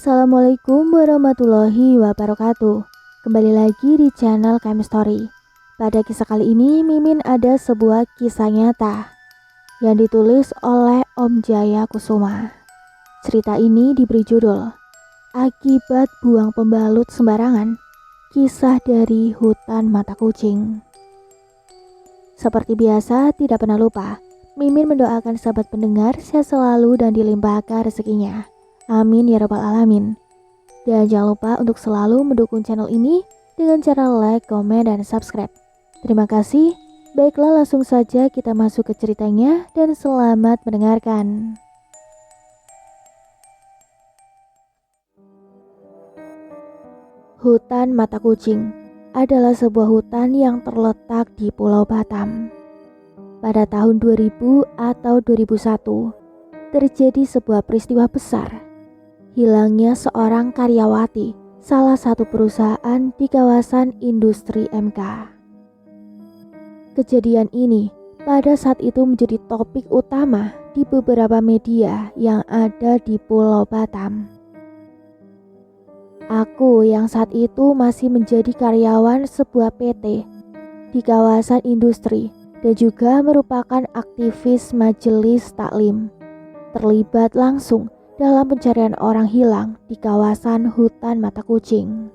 Assalamualaikum warahmatullahi wabarakatuh. Kembali lagi di channel KM Story. Pada kisah kali ini Mimin ada sebuah kisah nyata yang ditulis oleh Om Jaya Kusuma. Cerita ini diberi judul Akibat Buang Pembalut Sembarangan, Kisah dari Hutan Mata Kucing. Seperti biasa, tidak pernah lupa Mimin mendoakan sahabat pendengar sehat selalu dan dilimpahkan rezekinya. Amin ya rabbal alamin. Dan jangan lupa untuk selalu mendukung channel ini dengan cara like, komen, dan subscribe. Terima kasih. Baiklah, langsung saja kita masuk ke ceritanya dan selamat mendengarkan. Hutan Mata Kucing adalah sebuah hutan yang terletak di Pulau Batam. Pada tahun 2000 atau 2001, terjadi sebuah peristiwa besar. Hilangnya seorang karyawati salah satu perusahaan di kawasan industri MK. Kejadian ini pada saat itu menjadi topik utama di beberapa media yang ada di Pulau Batam. Aku yang saat itu masih menjadi karyawan sebuah PT di kawasan industri dan juga merupakan aktivis majelis taklim, terlibat langsung dalam pencarian orang hilang di kawasan hutan Mata Kucing.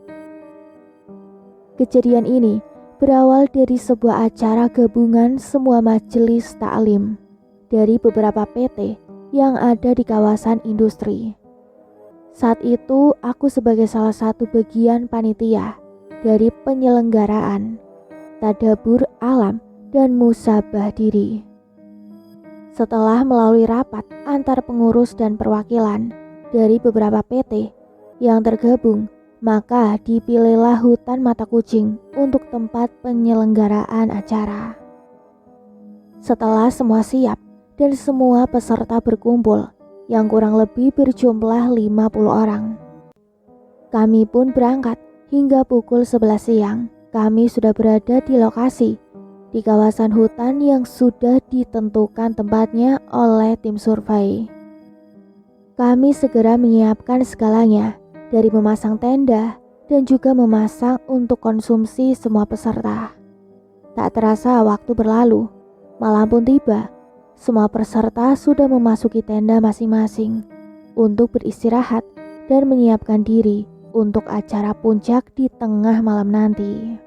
Kejadian ini berawal dari sebuah acara gabungan semua majelis taklim dari beberapa PT yang ada di kawasan industri. Saat itu aku sebagai salah satu bagian panitia dari penyelenggaraan tadabur alam dan musabah diri. Setelah melalui rapat antar pengurus dan perwakilan dari beberapa PT yang tergabung, maka dipilihlah hutan Mata Kucing untuk tempat penyelenggaraan acara. Setelah semua siap dan semua peserta berkumpul yang kurang lebih berjumlah 50 orang, kami pun berangkat. Hingga pukul 11 siang kami sudah berada di lokasi di kawasan hutan yang sudah ditentukan tempatnya oleh tim survei. Kami segera menyiapkan segalanya, dari memasang tenda dan juga memasang untuk konsumsi semua peserta. Tak terasa waktu berlalu, malam pun tiba. Semua peserta sudah memasuki tenda masing-masing untuk beristirahat dan menyiapkan diri untuk acara puncak di tengah malam nanti.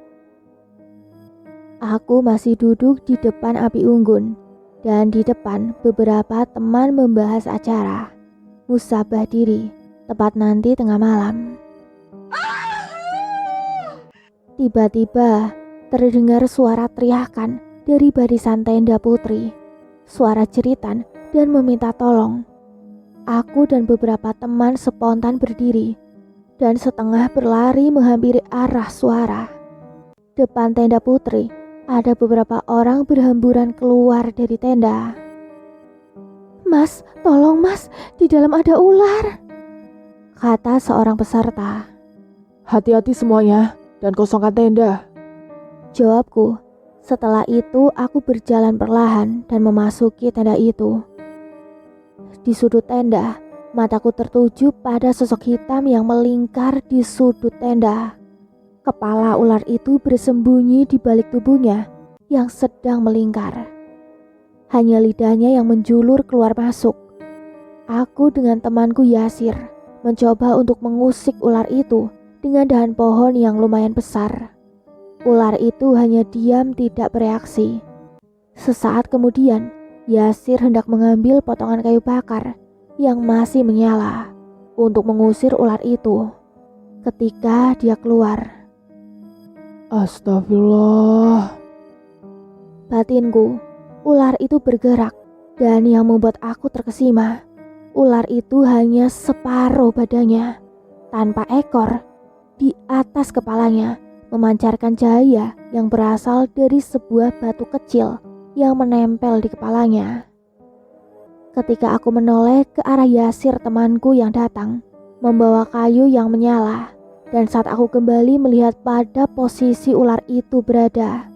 Aku masih duduk di depan api unggun dan di depan beberapa teman membahas acara musabah diri tepat nanti tengah malam. Tiba-tiba terdengar suara teriakan dari barisan tenda putri, suara jeritan dan meminta tolong. Aku dan beberapa teman spontan berdiri dan setengah berlari menghampiri arah suara. Depan tenda putri ada beberapa orang berhamburan keluar dari tenda. "Mas, tolong mas, di dalam ada ular," kata seorang peserta. "Hati-hati semuanya dan kosongkan tenda," jawabku. Setelah itu aku berjalan perlahan dan memasuki tenda itu. Di sudut tenda, mataku tertuju pada sosok hitam yang melingkar di sudut tenda. Kepala ular itu bersembunyi di balik tubuhnya yang sedang melingkar. Hanya lidahnya yang menjulur keluar masuk. Aku dengan temanku Yasir mencoba untuk mengusik ular itu dengan dahan pohon yang lumayan besar. Ular itu hanya diam tidak bereaksi. Sesaat kemudian, Yasir hendak mengambil potongan kayu bakar yang masih menyala untuk mengusir ular itu. Ketika dia keluar, "Astagfirullah," batinku. Ular itu bergerak dan yang membuat aku terkesima, ular itu hanya separuh badannya, tanpa ekor. Di atas kepalanya memancarkan cahaya yang berasal dari sebuah batu kecil yang menempel di kepalanya. Ketika aku menoleh ke arah Yasir temanku yang datang membawa kayu yang menyala, dan saat aku kembali melihat pada posisi ular itu berada,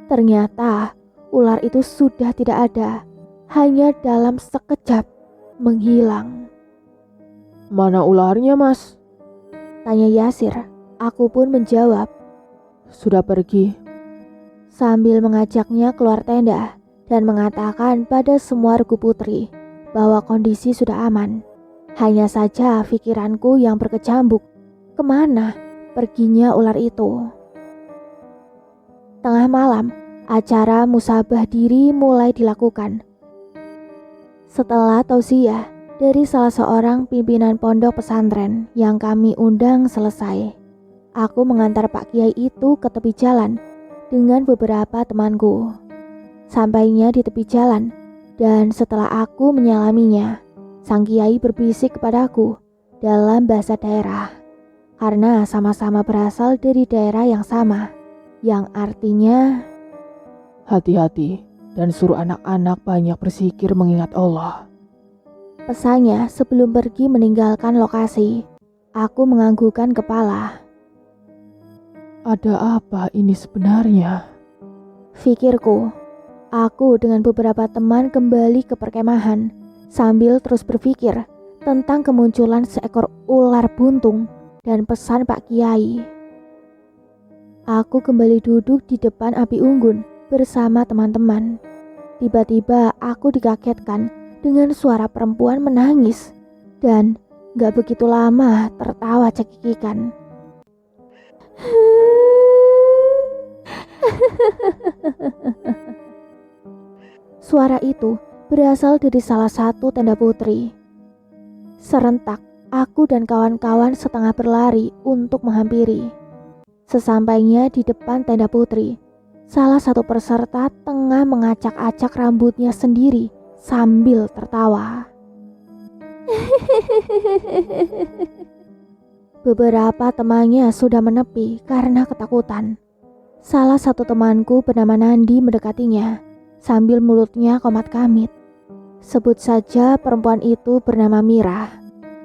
ternyata ular itu sudah tidak ada, hanya dalam sekejap menghilang. Mana ularnya, Mas? Tanya Yasir. Aku pun menjawab, Sudah pergi. sambil mengajaknya keluar tenda dan mengatakan pada semua regu putri bahwa kondisi sudah aman. Hanya saja pikiranku yang berkecambuk. Kemana perginya ular itu? Tengah malam, acara musabah diri mulai dilakukan. Setelah tausiah dari salah seorang pimpinan pondok pesantren yang kami undang selesai, aku mengantar Pak Kiai itu ke tepi jalan dengan beberapa temanku. Sampainya di tepi jalan, dan setelah aku menyalaminya, sang Kiai berbisik kepadaku dalam bahasa daerah, karena sama-sama berasal dari daerah yang sama, yang artinya, Hati-hati dan suruh anak-anak banyak berzikir mengingat Allah. pesannya sebelum pergi meninggalkan lokasi. Aku menganggukkan kepala. Ada apa ini sebenarnya? Pikirku, aku dengan beberapa teman kembali ke perkemahan sambil terus berpikir tentang kemunculan seekor ular buntung dan pesan Pak Kiai. Aku kembali duduk di depan api unggun bersama teman-teman. Tiba-tiba aku dikagetkan dengan suara perempuan menangis dan gak begitu lama tertawa cekikikan. Suara itu berasal dari salah satu tenda putri. Serentak, aku dan kawan-kawan setengah berlari untuk menghampiri. Sesampainya di depan tenda putri, salah satu peserta tengah mengacak-acak rambutnya sendiri sambil tertawa. Beberapa temannya sudah menepi karena ketakutan. Salah satu temanku bernama Nandi mendekatinya sambil mulutnya komat-kamit. Sebut saja perempuan itu bernama Mira.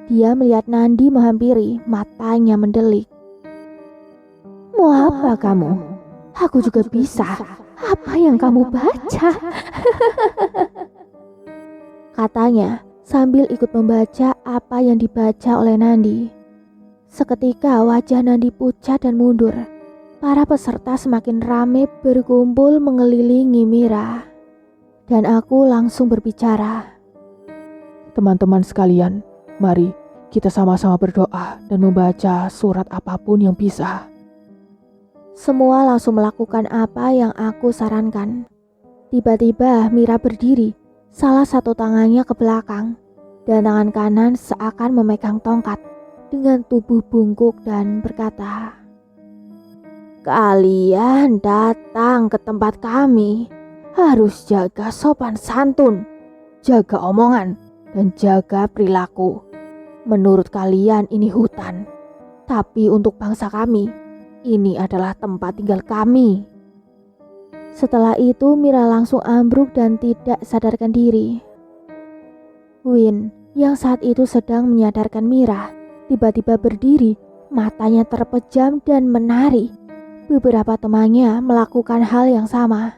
Dia melihat Nandi menghampiri, matanya mendelik. Mau apa kamu? Aku juga bisa. Apa yang kamu baca? Katanya sambil ikut membaca apa yang dibaca oleh Nandi. Seketika wajah Nandi pucat dan mundur. Para peserta semakin ramai berkumpul mengelilingi Mira. Dan aku langsung berbicara. Teman-teman sekalian, mari kita sama-sama berdoa dan membaca surat apapun yang bisa. Semua langsung melakukan apa yang aku sarankan. Tiba-tiba Mira berdiri, salah satu tangannya ke belakang, dan tangan kanan seakan memegang tongkat dengan tubuh bungkuk dan berkata, "Kalian datang ke tempat kami, harus jaga sopan santun, jaga omongan, dan jaga perilaku. Menurut kalian ini hutan, tapi untuk bangsa kami, ini adalah tempat tinggal kami." Setelah itu Mira langsung ambruk dan tidak sadarkan diri. Win, yang saat itu sedang menyadarkan Mira, tiba-tiba berdiri, matanya terpejam dan menari. Beberapa temannya melakukan hal yang sama.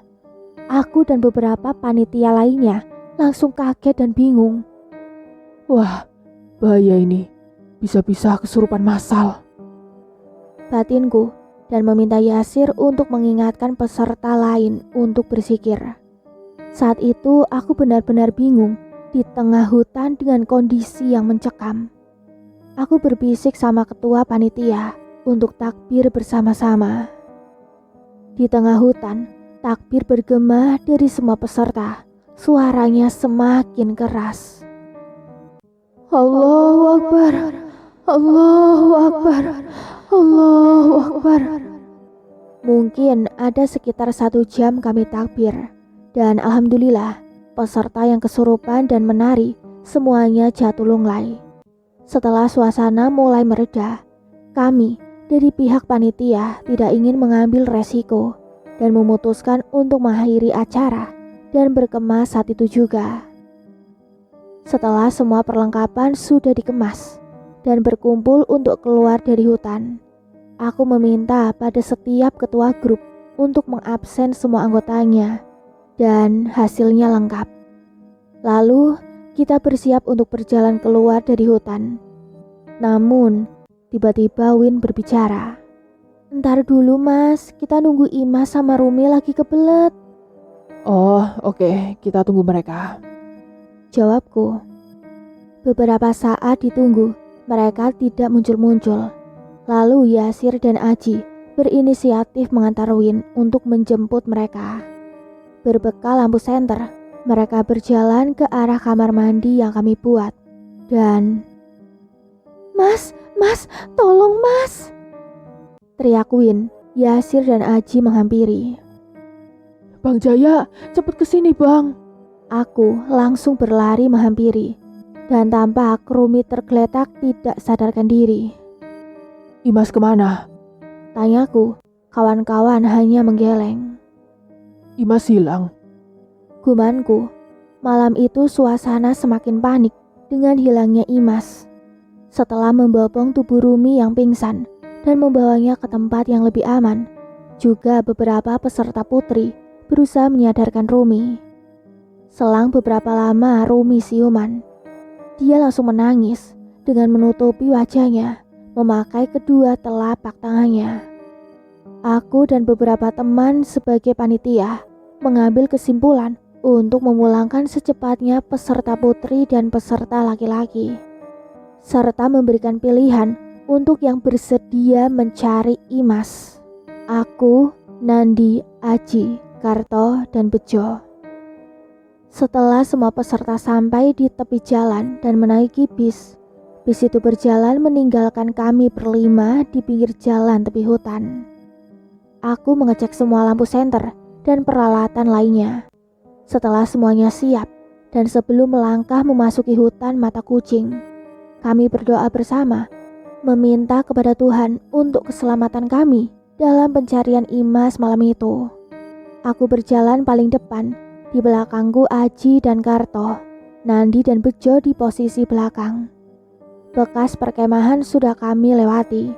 Aku dan beberapa panitia lainnya langsung kaget dan bingung. Wah, bahaya ini. Bisa-bisa kesurupan massal. Batinku, dan meminta Yasir untuk mengingatkan peserta lain untuk berzikir. Saat itu aku benar-benar bingung di tengah hutan dengan kondisi yang mencekam. Aku berbisik sama ketua panitia untuk takbir bersama-sama. Di tengah hutan, takbir bergema dari semua peserta. Suaranya semakin keras. Allahu Akbar, Allahu Akbar, Allahu Akbar. Mungkin ada sekitar 1 jam kami takbir. Dan alhamdulillah, peserta yang kesurupan dan menari semuanya jatuh lunglai. Setelah suasana mulai mereda, kami dari pihak panitia tidak ingin mengambil resiko dan memutuskan untuk mengakhiri acara dan berkemah saat itu juga. Setelah semua perlengkapan sudah dikemas dan berkumpul untuk keluar dari hutan, aku meminta pada setiap ketua grup untuk mengabsen semua anggotanya dan hasilnya lengkap. Lalu kita bersiap untuk berjalan keluar dari hutan. Namun, tiba-tiba Win berbicara. "Ntar dulu mas, kita nunggu Imas sama Rumi lagi kebelet," Oh, oke, kita tunggu mereka. jawabku. Beberapa saat ditunggu, mereka tidak muncul-muncul. Lalu Yasir dan Aji berinisiatif mengantar Win untuk menjemput mereka. Berbekal lampu senter, mereka berjalan ke arah kamar mandi yang kami buat. Dan... Mas, tolong mas!" teriak Win. Yasir dan Aji menghampiri. Bang Jaya, cepet kesini bang. Aku langsung berlari menghampiri. Dan tampak Rumi tergeletak tidak sadarkan diri. Imas kemana? Tanyaku, kawan-kawan hanya menggeleng. Imas hilang. Gumanku, malam itu suasana semakin panik dengan hilangnya Imas. Setelah membopong tubuh Rumi yang pingsan dan membawanya ke tempat yang lebih aman, juga beberapa peserta putri berusaha menyadarkan Rumi. Selang beberapa lama Rumi siuman. Dia langsung menangis dengan menutupi wajahnya, memakai kedua telapak tangannya. Aku dan beberapa teman sebagai panitia mengambil kesimpulan untuk memulangkan secepatnya peserta putri dan peserta laki-laki, serta memberikan pilihan untuk yang bersedia mencari Imas. Aku, Nandi, Aji, Karto, dan Bejo. Setelah semua peserta sampai di tepi jalan dan menaiki bis itu berjalan meninggalkan kami berlima di pinggir jalan tepi hutan. Aku mengecek semua lampu senter dan peralatan lainnya. Setelah semuanya siap dan sebelum melangkah memasuki hutan mata kucing, kami berdoa bersama, meminta kepada Tuhan untuk keselamatan kami dalam pencarian Imas malam itu. Aku berjalan paling depan. Di belakangku Aji dan Karto, Nandi dan Bejo di posisi belakang. Bekas perkemahan sudah kami lewati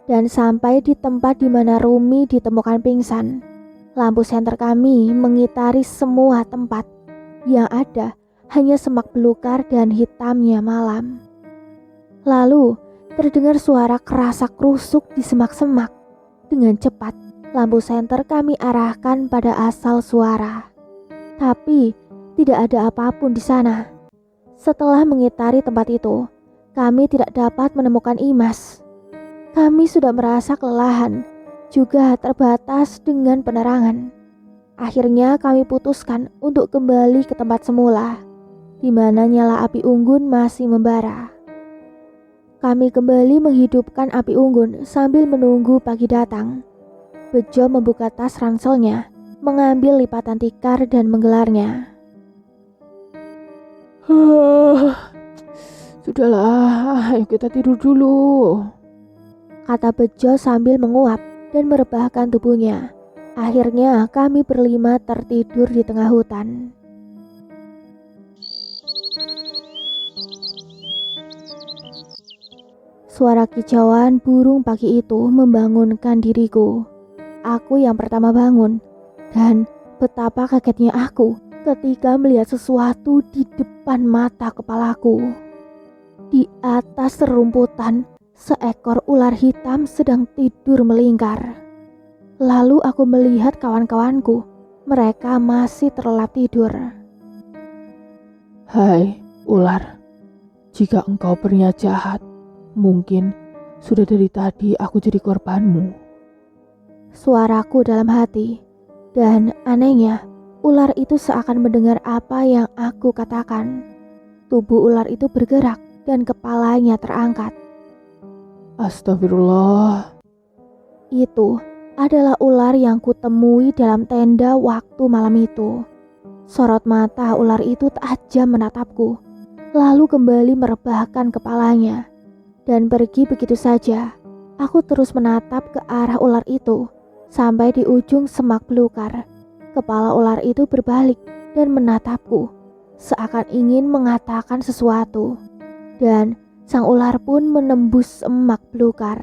dan sampai di tempat di mana Rumi ditemukan pingsan. Lampu senter kami mengitari semua tempat. Yang ada hanya semak belukar dan hitamnya malam. Lalu terdengar suara kerasak rusuk di semak-semak. Dengan cepat lampu senter kami arahkan pada asal suara. Tapi tidak ada apapun di sana. Setelah mengitari tempat itu, kami tidak dapat menemukan Imas. Kami sudah merasa kelelahan, juga terbatas dengan penerangan. Akhirnya kami putuskan untuk kembali ke tempat semula, di mana nyala api unggun masih membara. Kami kembali menghidupkan api unggun sambil menunggu pagi datang. Bejo membuka tas ranselnya, mengambil lipatan tikar dan menggelarnya. Sudahlah, ayo kita tidur dulu, kata Bejo sambil menguap dan merebahkan tubuhnya. Akhirnya kami berlima tertidur di tengah hutan. Suara kicauan burung pagi itu membangunkan diriku. Aku yang pertama bangun. Dan betapa kagetnya aku ketika melihat sesuatu di depan mata kepalaku. Di atas rerumputan, seekor ular hitam sedang tidur melingkar. Lalu aku melihat kawan-kawanku, mereka masih terlelap tidur. Hai, ular. Jika engkau berniat jahat, mungkin sudah dari tadi aku jadi korbanmu. Suaraku dalam hati. Dan anehnya, ular itu seakan mendengar apa yang aku katakan. Tubuh ular itu bergerak dan kepalanya terangkat. Astagfirullah. Itu adalah ular yang kutemui dalam tenda waktu malam itu. Sorot mata ular itu tajam menatapku, lalu kembali merebahkan kepalanya dan pergi begitu saja. Aku terus menatap ke arah ular itu. Sampai di ujung semak belukar, kepala ular itu berbalik dan menatapku, seakan ingin mengatakan sesuatu. Dan sang ular pun menembus semak belukar.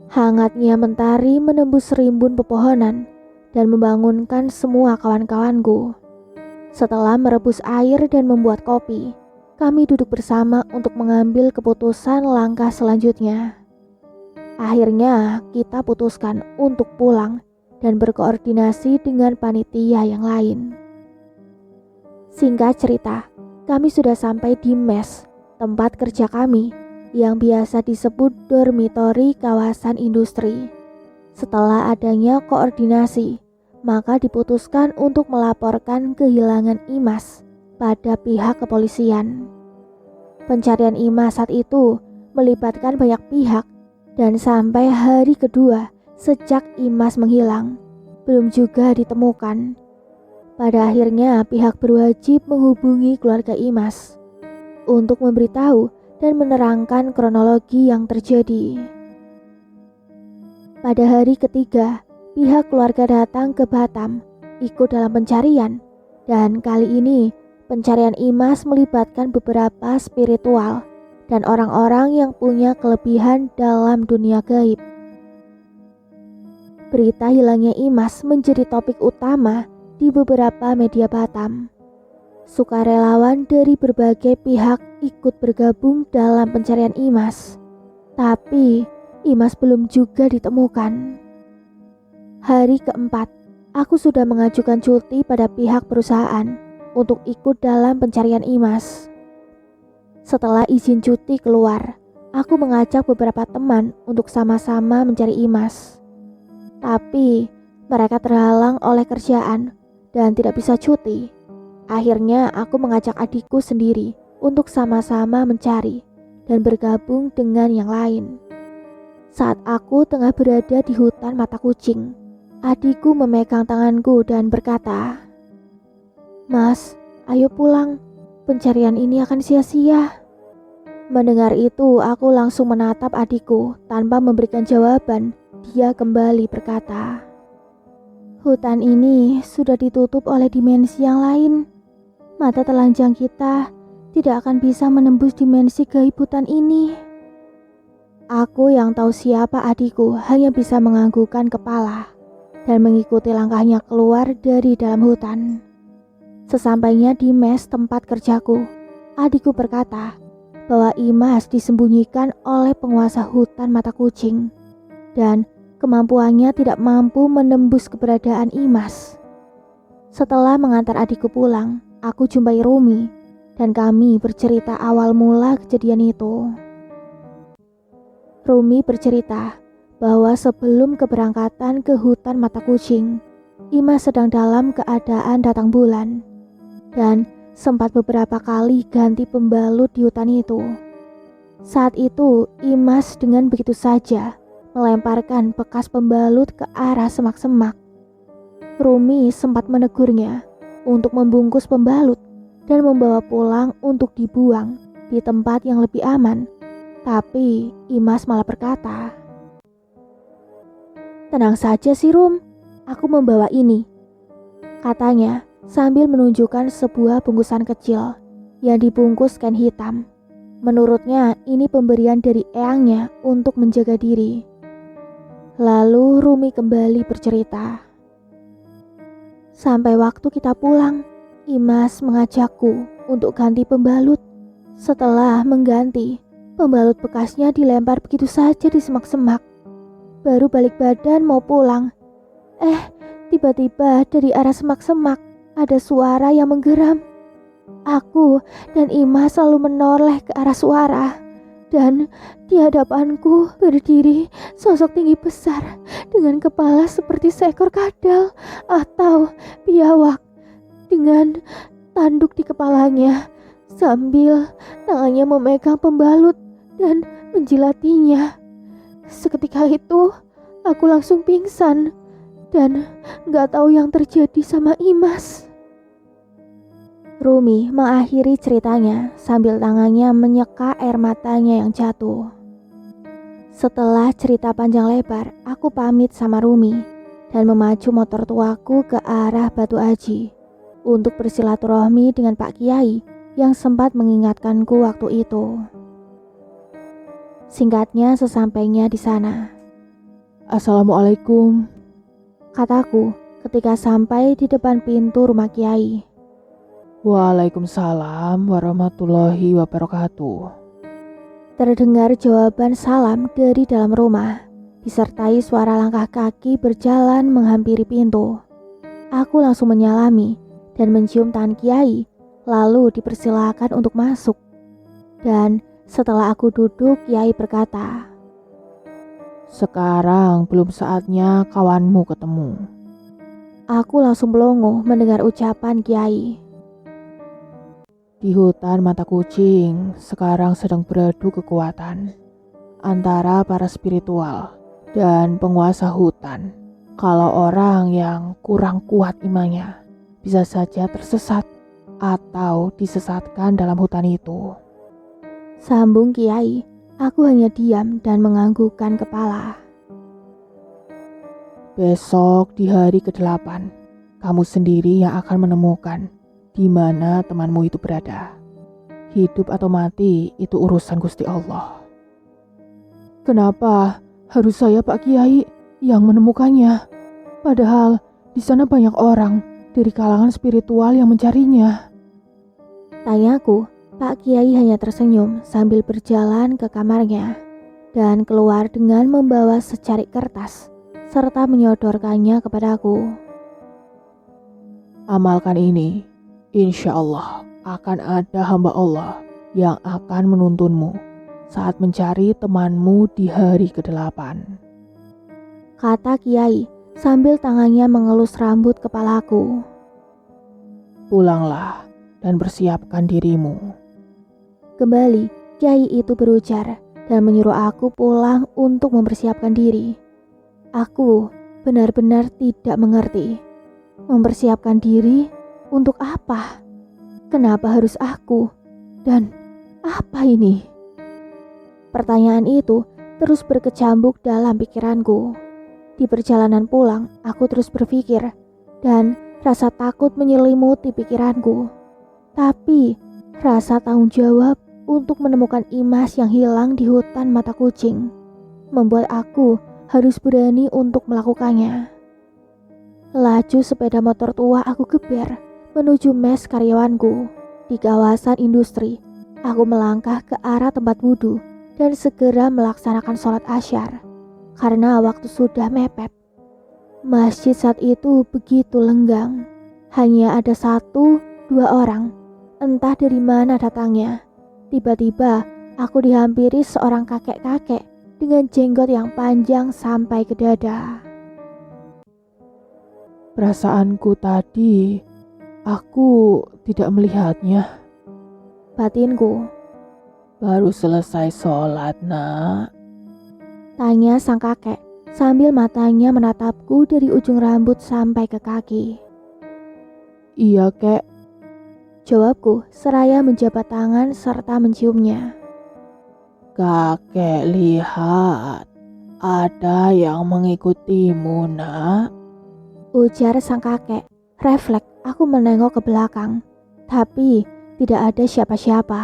Hangatnya mentari menembus rimbun pepohonan dan membangunkan semua kawan-kawanku. Setelah merebus air dan membuat kopi, kami duduk bersama untuk mengambil keputusan langkah selanjutnya. Akhirnya kita putuskan untuk pulang dan berkoordinasi dengan panitia yang lain. Singkat cerita, kami sudah sampai di mes, tempat kerja kami, yang biasa disebut dormitori kawasan industri. Setelah adanya koordinasi, maka diputuskan untuk melaporkan kehilangan Imas pada pihak kepolisian. Pencarian Imas saat itu melibatkan banyak pihak, dan sampai hari kedua sejak Imas menghilang, belum juga ditemukan. Pada akhirnya pihak berwajib menghubungi keluarga Imas untuk memberitahu dan menerangkan kronologi yang terjadi. Pada hari ketiga, pihak keluarga datang ke Batam, ikut dalam pencarian, dan kali ini pencarian Imas melibatkan beberapa spiritual dan orang-orang yang punya kelebihan dalam dunia gaib. Berita hilangnya Imas menjadi topik utama di beberapa media Batam. Sukarelawan dari berbagai pihak ikut bergabung dalam pencarian Imas, tapi Imas belum juga ditemukan. Hari keempat, aku sudah mengajukan cuti pada pihak perusahaan untuk ikut dalam pencarian Imas. Setelah izin cuti keluar, aku mengajak beberapa teman untuk sama-sama mencari Imas. Tapi mereka terhalang oleh kerjaan dan tidak bisa cuti. Akhirnya aku mengajak adikku sendiri untuk sama-sama mencari dan bergabung dengan yang lain. Saat aku tengah berada di hutan mata kucing, adikku memegang tanganku dan berkata, "Mas, ayo pulang. Pencarian ini akan sia-sia." Mendengar itu, aku langsung menatap adikku tanpa memberikan jawaban. Dia kembali berkata, "Hutan ini sudah ditutup oleh dimensi yang lain. Mata telanjang kita tidak akan bisa menembus dimensi gaib hutan ini." Aku yang tahu siapa adikku hanya bisa menganggukkan kepala dan mengikuti langkahnya keluar dari dalam hutan. Sesampainya di mes tempat kerjaku, adikku berkata bahwa Imas disembunyikan oleh penguasa hutan mata kucing dan kemampuannya tidak mampu menembus keberadaan Imas. Setelah mengantar adikku pulang, aku jumpai Rumi dan kami bercerita awal mula kejadian itu. Rumi bercerita bahwa sebelum keberangkatan ke hutan mata kucing, Imas sedang dalam keadaan datang bulan dan sempat beberapa kali ganti pembalut di hutan itu. Saat itu Imas dengan begitu saja melemparkan bekas pembalut ke arah semak-semak. Rumi sempat menegurnya untuk membungkus pembalut dan membawa pulang untuk dibuang di tempat yang lebih aman. Tapi Imas malah berkata, "Tenang saja sih Rum, aku membawa ini," katanya sambil menunjukkan sebuah bungkusan kecil yang dibungkus kain hitam. Menurutnya ini pemberian dari eyangnya untuk menjaga diri. Lalu Rumi kembali bercerita, "Sampai waktu kita pulang, Imas mengajakku untuk ganti pembalut. Setelah mengganti, pembalut bekasnya dilempar begitu saja di semak-semak. Baru balik badan mau pulang. Tiba-tiba dari arah semak-semak ada suara yang menggeram. Aku dan Imas selalu menoleh ke arah suara. Dan di hadapanku berdiri sosok tinggi besar dengan kepala seperti seekor kadal atau biawak dengan tanduk di kepalanya sambil tangannya memegang pembalut dan menjilatinya. Seketika itu aku langsung pingsan dan gak tahu yang terjadi sama Imas." Rumi mengakhiri ceritanya sambil tangannya menyeka air matanya yang jatuh. Setelah cerita panjang lebar, aku pamit sama Rumi dan memacu motor tuaku ke arah Batu Aji untuk bersilaturahmi dengan Pak Kiai yang sempat mengingatkanku waktu itu. Singkatnya, sesampainya di sana, "Assalamualaikum," kataku ketika sampai di depan pintu rumah Kiai. Waalaikumsalam warahmatullahi wabarakatuh. Terdengar jawaban salam dari dalam rumah, disertai suara langkah kaki berjalan menghampiri pintu. Aku langsung menyalami dan mencium tangan Kiai, lalu dipersilakan untuk masuk. Dan setelah aku duduk, Kiai berkata, Sekarang belum saatnya kawanmu ketemu. aku langsung melongo mendengar ucapan Kiai. Di hutan mata kucing sekarang sedang beradu kekuatan antara para spiritual dan penguasa hutan. Kalau orang yang kurang kuat imannya bisa saja tersesat atau disesatkan dalam hutan itu. Sambung Kiai, aku hanya diam dan menganggukkan kepala. Besok di hari ke-8, kamu sendiri yang akan menemukan di mana temanmu itu berada. Hidup atau mati itu urusan Gusti Allah. Kenapa harus saya Pak Kiai yang menemukannya? Padahal di sana banyak orang dari kalangan spiritual yang mencarinya. Tanyaku, Pak Kiai hanya tersenyum sambil berjalan ke kamarnya dan keluar dengan membawa secarik kertas serta menyodorkannya kepadaku. Amalkan ini, insya Allah akan ada hamba Allah yang akan menuntunmu saat mencari temanmu di hari ke-8. Kata Kiai sambil tangannya mengelus rambut kepalaku. Pulanglah dan persiapkan dirimu. Kembali, Kiai itu berujar dan menyuruh aku pulang untuk mempersiapkan diri. Aku benar-benar tidak mengerti. Mempersiapkan diri untuk apa? Kenapa harus aku? Dan apa ini? Pertanyaan itu terus berkecambuk dalam pikiranku. Di perjalanan pulang, aku terus berpikir dan rasa takut menyelimuti pikiranku. Tapi rasa tanggung jawab untuk menemukan Imas yang hilang di hutan mata kucing membuat aku harus berani untuk melakukannya. Laju sepeda motor tua aku geber menuju mes karyawanku. Di kawasan industri, aku melangkah ke arah tempat wudhu dan segera melaksanakan sholat asyar karena waktu sudah mepet. Masjid saat itu begitu lenggang. Hanya ada 1-2 orang, entah dari mana datangnya. Tiba-tiba aku dihampiri seorang kakek-kakek dengan jenggot yang panjang sampai ke dada. Perasaanku tadi, aku tidak melihatnya. Batinku, Baru selesai sholat, nak. tanya sang kakek sambil matanya menatapku dari ujung rambut sampai ke kaki. Iya, kek. Jawabku seraya menjabat tangan serta menciumnya. Kakek lihat, ada yang mengikutimu, nak. Ujar sang kakek. Refleks aku menengok ke belakang, tapi tidak ada siapa-siapa.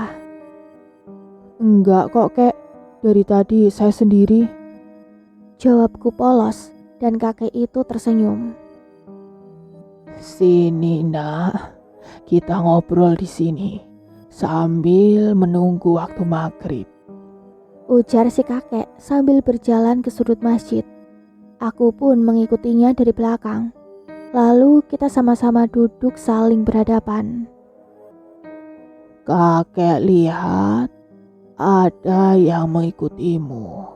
Enggak kok, kek. Dari tadi saya sendiri. Jawabku polos dan kakek itu tersenyum. Sini, nak. Kita ngobrol di sini sambil menunggu waktu maghrib. Ujar si kakek sambil berjalan ke sudut masjid. Aku pun mengikutinya dari belakang. Lalu kita sama-sama duduk saling berhadapan. Kakek lihat, ada yang mengikutimu.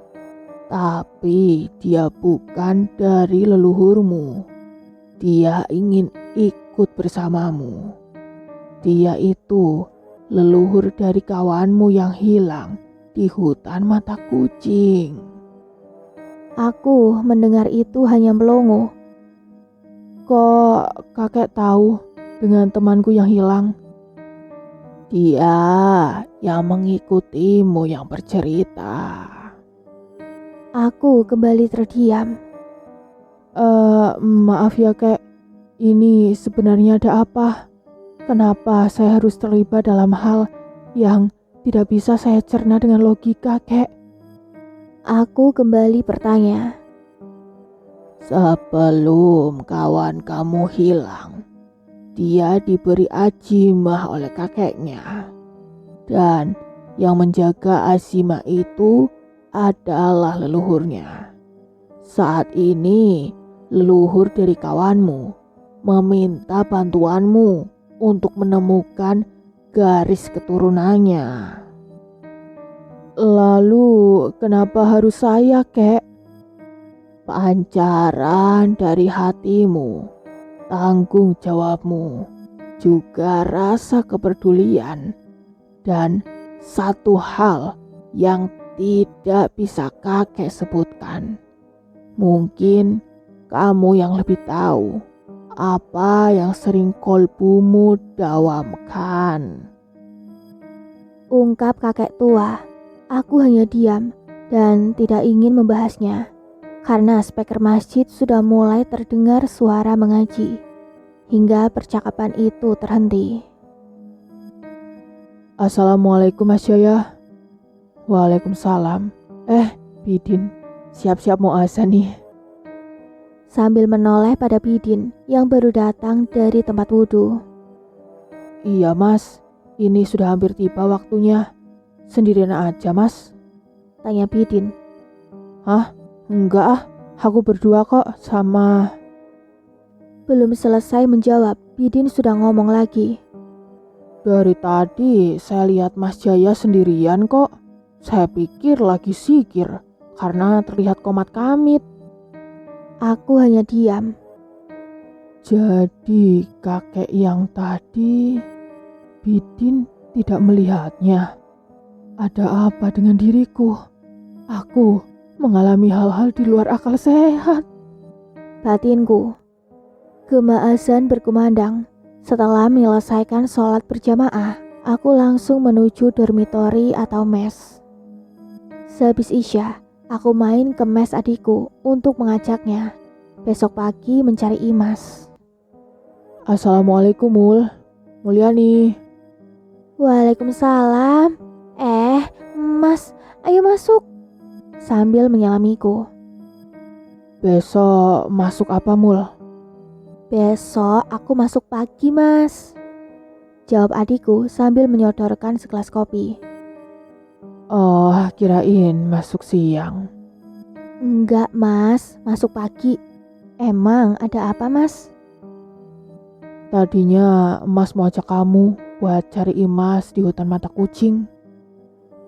Tapi dia bukan dari leluhurmu. Dia ingin ikut bersamamu. Dia itu leluhur dari kawanmu yang hilang di hutan mata kucing. Aku mendengar itu hanya melongo. Kok kakek tahu dengan temanku yang hilang? Dia yang mengikutimu yang bercerita. Aku kembali terdiam. Maaf ya, kek. Ini sebenarnya ada apa? Kenapa saya harus terlibat dalam hal yang tidak bisa saya cerna dengan logika, kek? Aku kembali bertanya. Sebelum kawan kamu hilang, dia diberi Azimah oleh kakeknya. Dan yang menjaga Azimah itu adalah leluhurnya. Saat ini leluhur dari kawanmu meminta bantuanmu untuk menemukan garis keturunannya. Lalu kenapa harus saya, kek? Pancaran dari hatimu, tanggung jawabmu, juga rasa kepedulian, dan satu hal yang tidak bisa kakek sebutkan. Mungkin kamu yang lebih tahu apa yang sering kolbumu dawamkan. Ungkap kakek tua. Aku hanya diam dan tidak ingin membahasnya. Karena speaker masjid sudah mulai terdengar suara mengaji, hingga percakapan itu terhenti. Assalamualaikum Mas Jaya. Waalaikumsalam. Bidin, siap-siap mau azan nih. Sambil menoleh pada Bidin yang baru datang dari tempat wudhu. Iya mas, ini sudah hampir tiba waktunya. Sendirian aja mas? Tanya Bidin. Hah? Enggak ah, aku berdua kok sama... Belum selesai menjawab, Bidin sudah ngomong lagi. Dari tadi saya lihat Mas Jaya sendirian kok. Saya pikir lagi zikir karena terlihat komat kamit. Aku hanya diam. Jadi kakek yang tadi, Bidin tidak melihatnya. Ada apa dengan diriku? Aku mengalami hal-hal di luar akal sehat. Batinku. Gema azan berkumandang. Setelah menyelesaikan sholat berjamaah, aku langsung menuju dormitori atau mes. Sehabis isya, aku main ke mes adikku untuk mengajaknya besok pagi mencari Imas. Assalamualaikum Mul, Mulyani. Waalaikumsalam. Mas, ayo masuk. Sambil menyalamiku. Besok masuk apa Mul? Besok aku masuk pagi mas, jawab adikku sambil menyodorkan segelas kopi. Oh, kirain masuk siang. Enggak mas, masuk pagi. Emang ada apa mas? Tadinya Mas mau ajak kamu buat cari Imas di hutan mata kucing.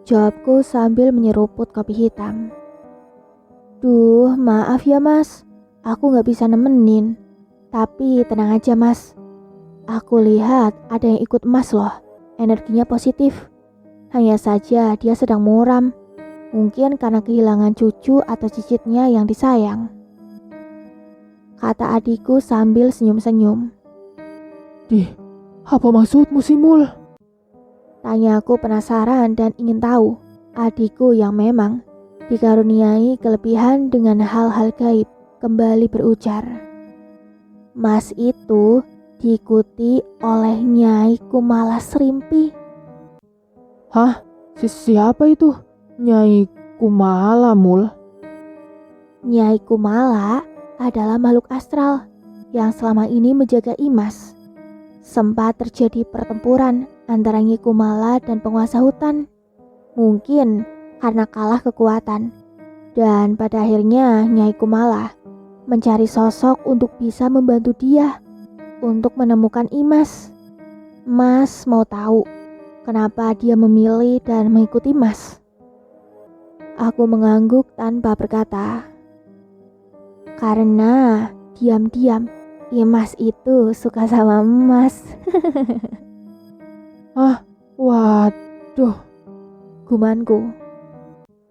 Jawabku sambil menyeruput kopi hitam. Duh, maaf ya mas, aku gak bisa nemenin. Tapi tenang aja mas, aku lihat ada yang ikut mas loh, energinya positif. Hanya saja dia sedang muram, mungkin karena kehilangan cucu atau cicitnya yang disayang. Kata adikku sambil senyum-senyum. Dih, apa maksudmu sih Mul? Tanyaku penasaran dan ingin tahu. Adikku yang memang dikaruniai kelebihan dengan hal-hal gaib kembali berujar. Mas itu diikuti oleh Nyai Kumala Srimpi. Hah? Siapa itu? Nyai Kumala Mul? Nyai Kumala adalah makhluk astral yang selama ini menjaga Imas. Sempat terjadi pertempuran antara Nyai Kumala dan penguasa hutan. Mungkin karena kalah kekuatan. Dan pada akhirnya Nyai Kumala mencari sosok untuk bisa membantu dia untuk menemukan Imas. Mas mau tahu kenapa dia memilih dan mengikuti Mas? Aku mengangguk tanpa berkata. Karena diam-diam Imas itu suka sama Mas. Waduh. Gumanku.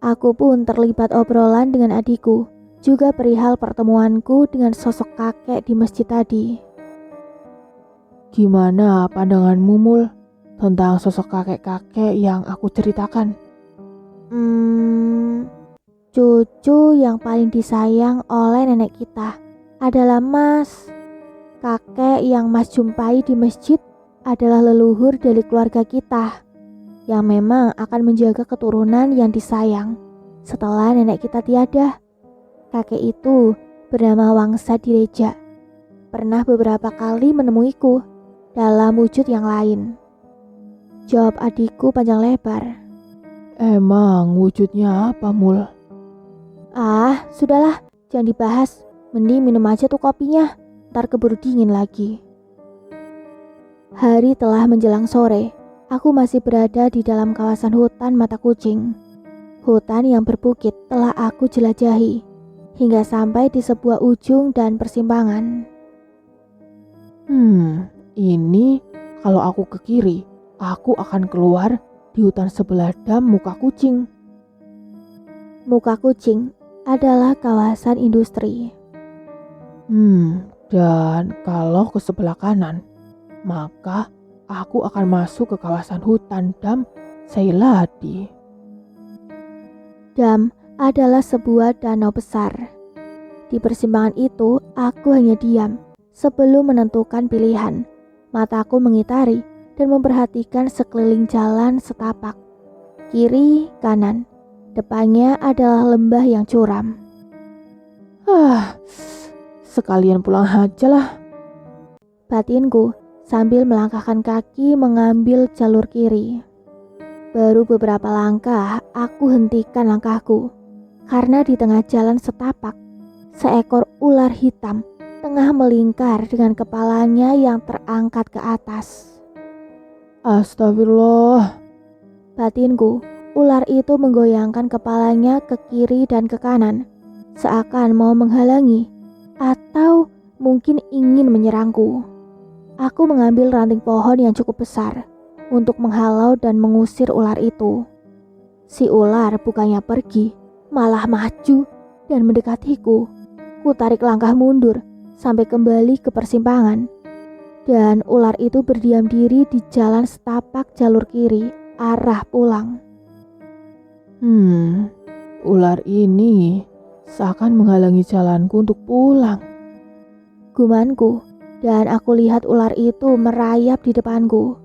Aku pun terlibat obrolan dengan adikku, juga perihal pertemuanku dengan sosok kakek di masjid tadi. Gimana pandanganmu Mul tentang sosok kakek-kakek yang aku ceritakan? Cucu yang paling disayang oleh nenek kita adalah Mas. Kakek yang Mas jumpai di masjid adalah leluhur dari keluarga kita yang memang akan menjaga keturunan yang disayang setelah nenek kita tiada. Kakek itu bernama Wangsa Direja. Pernah beberapa kali menemuiku dalam wujud yang lain. Jawab adikku panjang lebar. Emang wujudnya apa, Mul? Ah, sudahlah, jangan dibahas. Mending minum aja tuh kopinya, ntar keburu dingin lagi. Hari telah menjelang sore. Aku masih berada di dalam kawasan hutan Mata Kucing. Hutan yang berbukit telah aku jelajahi hingga sampai di sebuah ujung dan persimpangan. Ini kalau aku ke kiri, aku akan keluar di hutan sebelah dam Muka Kucing. Muka Kucing adalah kawasan industri. Dan kalau ke sebelah kanan, maka aku akan masuk ke kawasan hutan dam Seiladi. Dam adalah sebuah danau besar. Di persimpangan itu, aku hanya diam sebelum menentukan pilihan. Mataku mengitari dan memperhatikan sekeliling jalan setapak. Kiri, kanan. Depannya adalah lembah yang curam. Sekalian pulang aja lah. Batinku sambil melangkahkan kaki mengambil jalur kiri. Baru beberapa langkah, aku hentikan langkahku. Karena di tengah jalan setapak, seekor ular hitam tengah melingkar dengan kepalanya yang terangkat ke atas. Astagfirullah. Batinku, ular itu menggoyangkan kepalanya ke kiri dan ke kanan, seakan mau menghalangi atau mungkin ingin menyerangku. Aku mengambil ranting pohon yang cukup besar untuk menghalau dan mengusir ular itu. Si ular bukannya pergi, malah maju dan mendekatiku. Ku tarik langkah mundur sampai kembali ke persimpangan. Dan ular itu berdiam diri di jalan setapak jalur kiri, arah pulang. Ular ini seakan menghalangi jalanku untuk pulang. Gumanku, dan aku lihat ular itu merayap di depanku,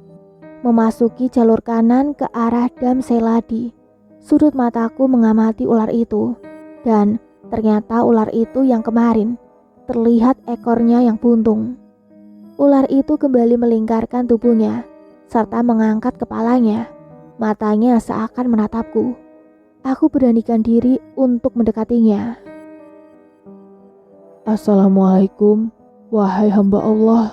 memasuki jalur kanan ke arah dam Seiladi. Sudut mataku mengamati ular itu, dan ternyata ular itu yang kemarin terlihat ekornya yang buntung. Ular itu kembali melingkarkan tubuhnya serta mengangkat kepalanya. Matanya seakan menatapku. Aku beranikan diri untuk mendekatinya. Assalamualaikum, wahai hamba Allah.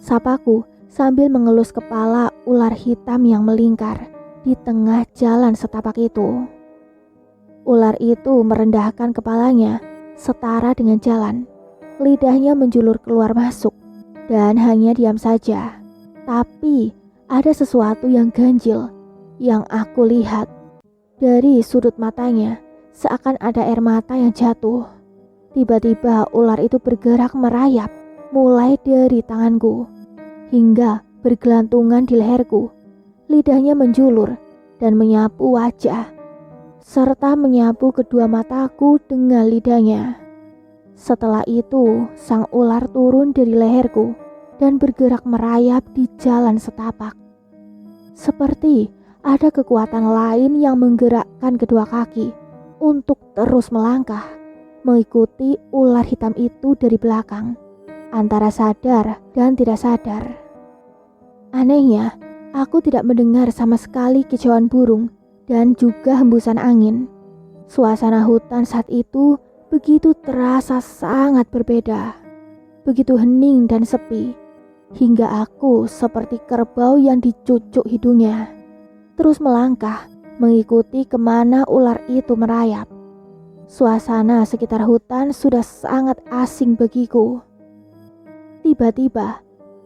Sapaku sambil mengelus kepala ular hitam yang melingkar di tengah jalan setapak itu. Ular itu merendahkan kepalanya setara dengan jalan. Lidahnya menjulur keluar masuk dan hanya diam saja. Tapi ada sesuatu yang ganjil yang aku lihat. Dari sudut matanya seakan ada air mata yang jatuh. Tiba-tiba ular itu bergerak merayap mulai dari tanganku hingga bergelantungan di leherku. Lidahnya menjulur dan menyapu wajah serta menyapu kedua mataku dengan lidahnya. Setelah itu, sang ular turun dari leherku dan bergerak merayap di jalan setapak. Seperti ada kekuatan lain yang menggerakkan kedua kaki untuk terus melangkah, mengikuti ular hitam itu dari belakang, antara sadar dan tidak sadar. Anehnya, aku tidak mendengar sama sekali kicauan burung dan juga hembusan angin. Suasana hutan saat itu begitu terasa sangat berbeda, begitu hening dan sepi, hingga aku seperti kerbau yang dicucuk hidungnya, terus melangkah mengikuti kemana ular itu merayap. Suasana sekitar hutan sudah sangat asing bagiku. Tiba-tiba,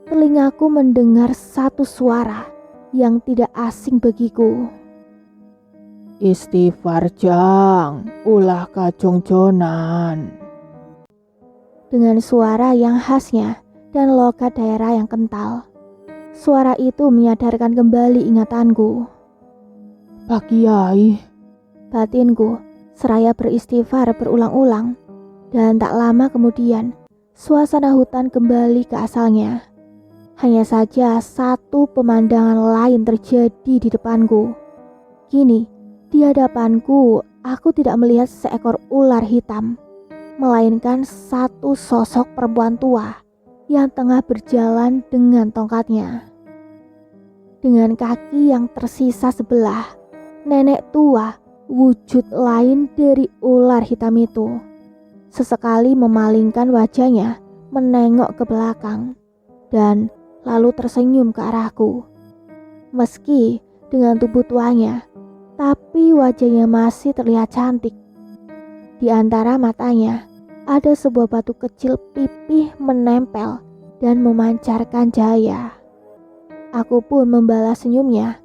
telingaku mendengar satu suara yang tidak asing bagiku. Istighfar jang, ulah kacongconan. Dengan suara yang khasnya dan logat daerah yang kental. Suara itu menyadarkan kembali ingatanku. Pak Kiai, Batinku seraya beristighfar berulang-ulang. Dan tak lama kemudian, suasana hutan kembali ke asalnya. Hanya saja satu pemandangan lain terjadi di depanku. Kini, di hadapanku, aku tidak melihat seekor ular hitam, melainkan satu sosok perempuan tua yang tengah berjalan dengan tongkatnya. Dengan kaki yang tersisa sebelah, nenek tua wujud lain dari ular hitam itu sesekali memalingkan wajahnya menengok ke belakang dan lalu tersenyum ke arahku. Meski dengan tubuh tuanya, tapi wajahnya masih terlihat cantik. Di antara matanya ada sebuah batu kecil pipih menempel dan memancarkan cahaya. Aku pun membalas senyumnya.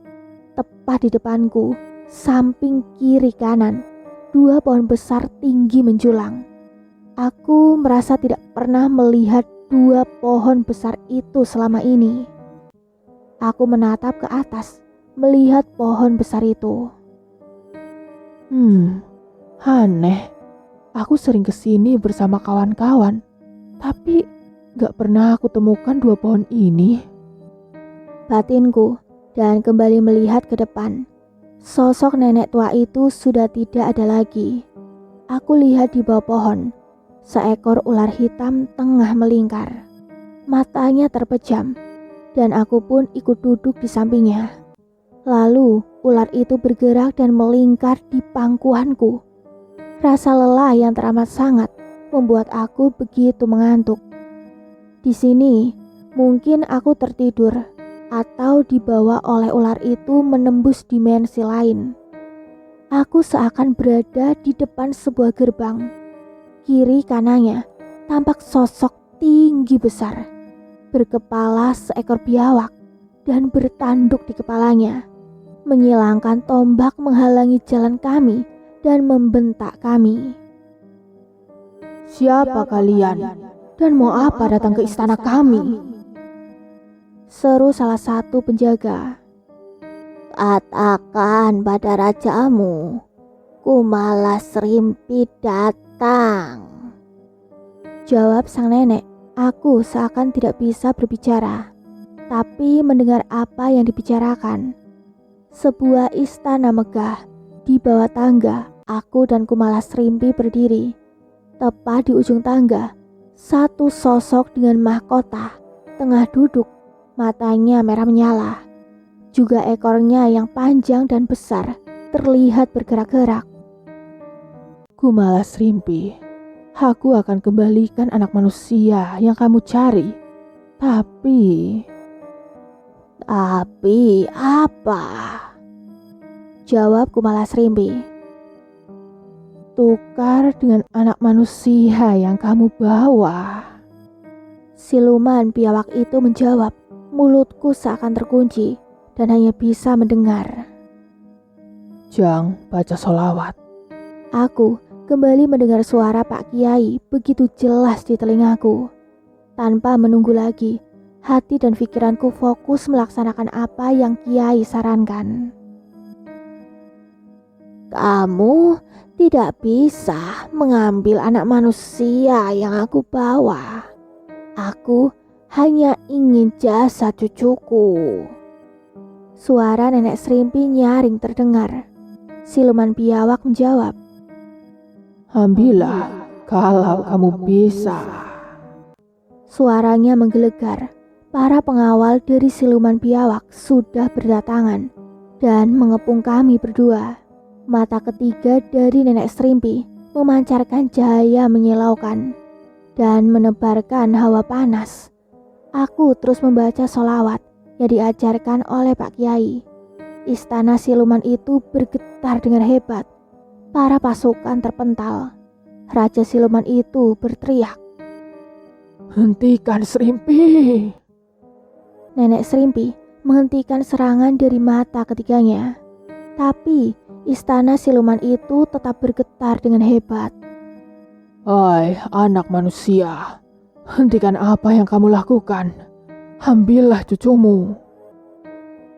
Tepat di depanku, samping kiri kanan, 2 pohon besar tinggi menjulang. Aku merasa tidak pernah melihat 2 pohon besar itu selama ini. Aku menatap ke atas, melihat pohon besar itu. Aneh. Aku sering kesini bersama kawan-kawan, tapi gak pernah aku temukan 2 pohon ini. Batinku, dan kembali melihat ke depan. Sosok nenek tua itu sudah tidak ada lagi. Aku lihat di bawah pohon, seekor ular hitam tengah melingkar. Matanya terpejam, dan aku pun ikut duduk di sampingnya. Lalu ular itu bergerak dan melingkar di pangkuanku. Rasa lelah yang teramat sangat membuat aku begitu mengantuk. Di sini mungkin aku tertidur atau dibawa oleh ular itu menembus dimensi lain. Aku seakan berada di depan sebuah gerbang. Kiri kanannya tampak sosok tinggi besar, berkepala seekor biawak dan bertanduk di kepalanya, menyilangkan tombak menghalangi jalan kami dan membentak kami. Siapa kalian? Dan mau apa datang ke istana kami? Seru salah satu penjaga. Katakan pada rajamu, Kumalas Rimpi datang. Jawab sang nenek. Aku seakan tidak bisa berbicara, tapi mendengar apa yang dibicarakan. Sebuah istana megah. Di bawah tangga, aku dan Kumalas Rimpi berdiri. Tepat di ujung tangga, satu sosok dengan mahkota tengah duduk, matanya merah menyala. Juga ekornya yang panjang dan besar terlihat bergerak-gerak. Kumalas Rimpi, aku akan kembalikan anak manusia yang kamu cari. Tapi apa? Jawab Kumalas Rimpi. Tukar dengan anak manusia yang kamu bawa. Siluman biawak itu menjawab. Mulutku seakan terkunci dan hanya bisa mendengar. Jang, baca sholawat. Aku kembali mendengar suara Pak Kiai begitu jelas di telingaku. Tanpa menunggu lagi, hati dan pikiranku fokus melaksanakan apa yang Kiai sarankan. Kamu tidak bisa mengambil anak manusia yang aku bawa. Aku hanya ingin jasad cucuku. Suara nenek Srimpi nyaring terdengar. Siluman biawak menjawab. Ambillah kalau kamu bisa. Suaranya menggelegar. Para pengawal dari siluman biawak sudah berdatangan dan mengepung kami berdua. Mata ketiga dari nenek Srimpi memancarkan cahaya menyilaukan dan menebarkan hawa panas. Aku terus membaca sholawat yang diajarkan oleh Pak Kiai. Istana siluman itu bergetar dengan hebat. Para pasukan terpental. Raja siluman itu berteriak. Hentikan Srimpi. Nenek Srimpi menghentikan serangan dari mata ketiganya. Tapi istana siluman itu tetap bergetar dengan hebat. Hai anak manusia, hentikan apa yang kamu lakukan. Ambillah cucumu.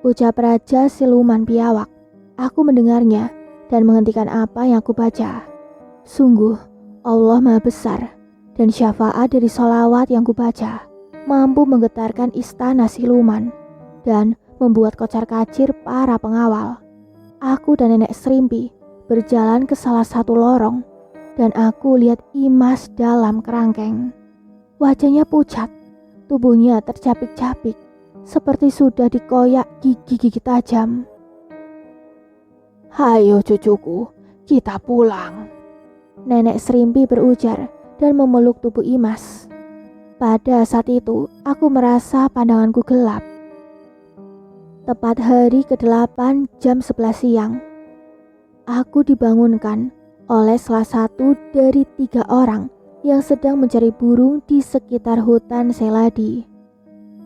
Ucap Raja Siluman Biawak. Aku mendengarnya dan menghentikan apa yang aku baca. Sungguh Allah Maha Besar dan syafaat dari sholawat yang kubaca mampu menggetarkan istana siluman dan membuat kocar-kacir para pengawal. Aku dan nenek Srimpi berjalan ke salah satu lorong dan aku lihat Imas dalam kerangkeng. Wajahnya pucat, Tubuhnya tercapik-capik, seperti sudah dikoyak gigi-gigi tajam. Hayo cucuku, kita pulang. Nenek Serimpi berujar dan memeluk tubuh Imas. Pada saat itu, aku merasa pandanganku gelap. Tepat hari ke-8 jam 11 siang, aku dibangunkan oleh salah satu dari 3 orang yang sedang mencari burung di sekitar hutan Seladi.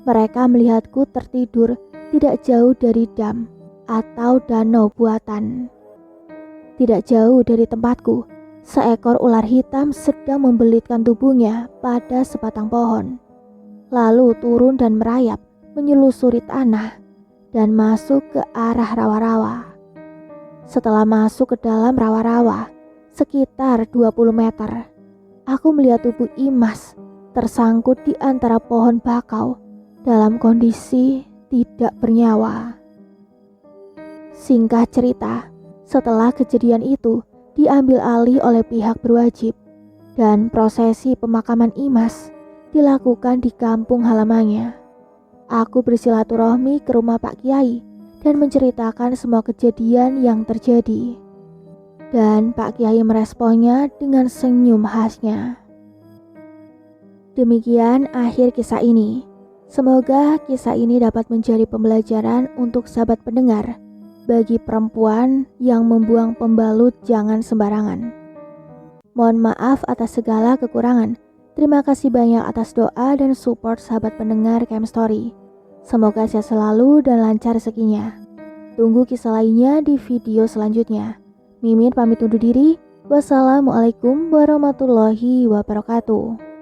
Mereka melihatku tertidur tidak jauh dari dam atau danau buatan. Tidak jauh dari tempatku, seekor ular hitam sedang membelitkan tubuhnya pada sebatang pohon. Lalu turun dan merayap menyelusuri tanah dan masuk ke arah rawa-rawa. Setelah masuk ke dalam rawa-rawa, sekitar 20 meter, aku melihat tubuh Imas tersangkut di antara pohon bakau dalam kondisi tidak bernyawa. Singkat cerita, setelah kejadian itu diambil alih oleh pihak berwajib dan prosesi pemakaman Imas dilakukan di kampung halamannya. Aku bersilaturahmi ke rumah Pak Kiai dan menceritakan semua kejadian yang terjadi. Dan Pak Kiai meresponnya dengan senyum khasnya. Demikian akhir kisah ini. Semoga kisah ini dapat menjadi pembelajaran untuk sahabat pendengar. Bagi perempuan yang membuang pembalut jangan sembarangan. Mohon maaf atas segala kekurangan. Terima kasih banyak atas doa dan support sahabat pendengar Camp Story. Semoga sehat selalu dan lancar rezekinya. Tunggu kisah lainnya di video selanjutnya. Mimin pamit undur diri. Wassalamualaikum warahmatullahi wabarakatuh.